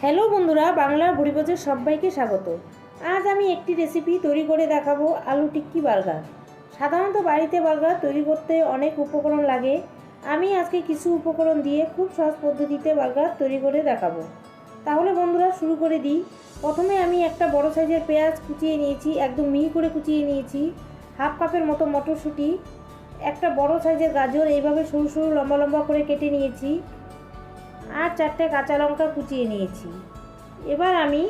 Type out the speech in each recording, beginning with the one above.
Hello বন্ধুরা, বাংলার ভুরিভোজে সবাইকে স্বাগত। আজ আমি একটি রেসিপি তৈরি করে দেখাবো, আলু টিক্কি বার্গার। সাধারণত বাড়িতে বার্গার তৈরি করতে অনেক উপকরণ লাগে। আমি আজকে কিছু উপকরণ দিয়ে খুব সহজ পদ্ধতিতে বার্গার তৈরি করে দেখাবো। তাহলে বন্ধুরা শুরু করে দিই। প্রথমে আমি একটা বড় সাইজের পেঁয়াজ কুচিয়ে নিয়েছি, একদম মিহি করে কুচিয়ে নিয়েছি। হাফ কাপের মতো মটরশুঁটি, একটা বড় সাইজের গাজর এইভাবে সরু সরু লম্বা লম্বা করে কেটে নিয়েছি, আর 4টে কাঁচা লঙ্কা কুচিয়ে নিয়েছি। এবার আমি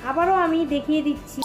আবারও দেখিয়ে দিচ্ছি।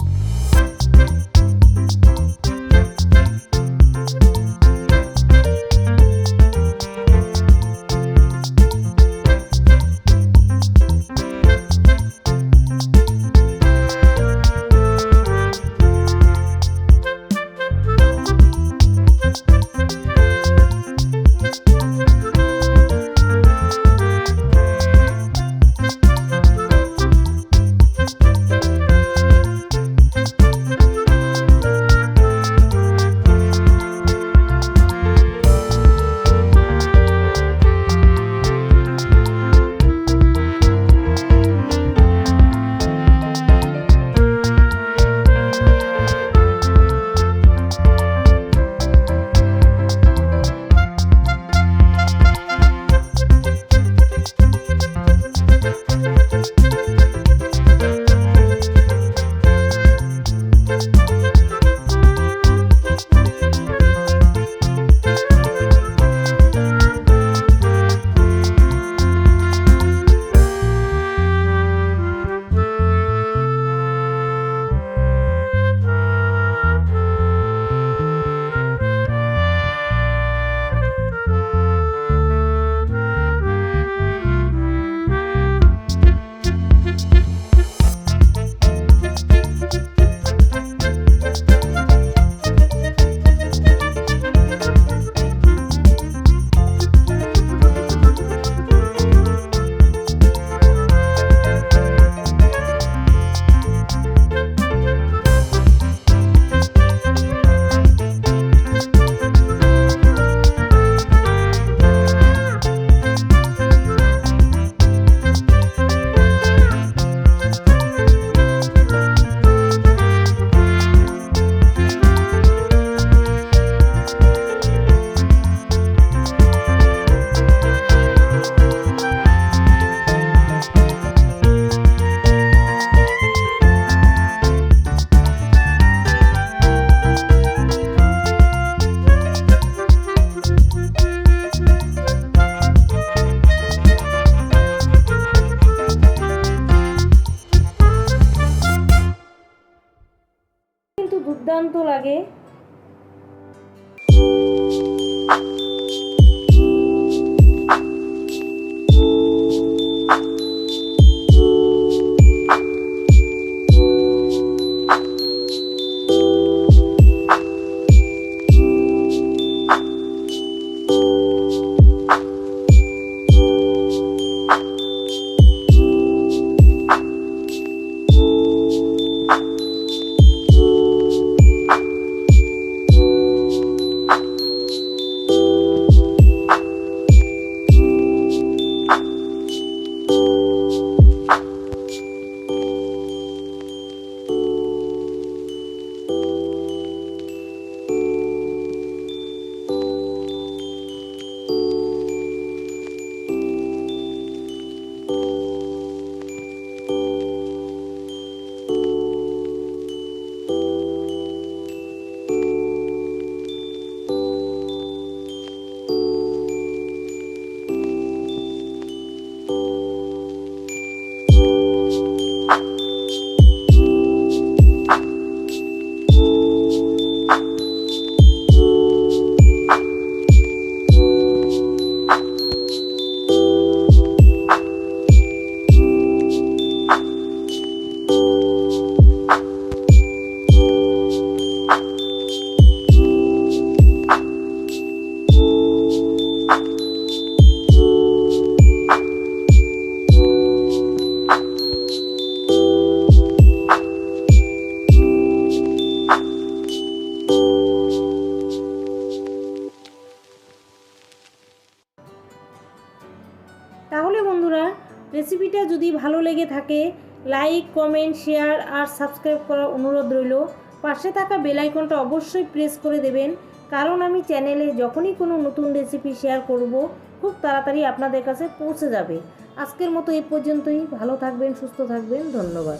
কিন্তু দুর্দান্ত লাগে। তাহলে বন্ধুরা, রেসিপিটা যদি ভালো লেগে থাকে লাইক, কমেন্ট, শেয়ার আর সাবস্ক্রাইব করার অনুরোধ রইল। পাশে থাকা বেল আইকনটা অবশ্যই প্রেস করে দেবেন, কারণ আমি চ্যানেলে যখনই কোনো নতুন রেসিপি শেয়ার করব খুব তাড়াতাড়ি আপনাদের কাছে পৌঁছে যাবে। আজকের মতো এই পর্যন্তই। ভালো থাকবেন, সুস্থ থাকবেন। ধন্যবাদ।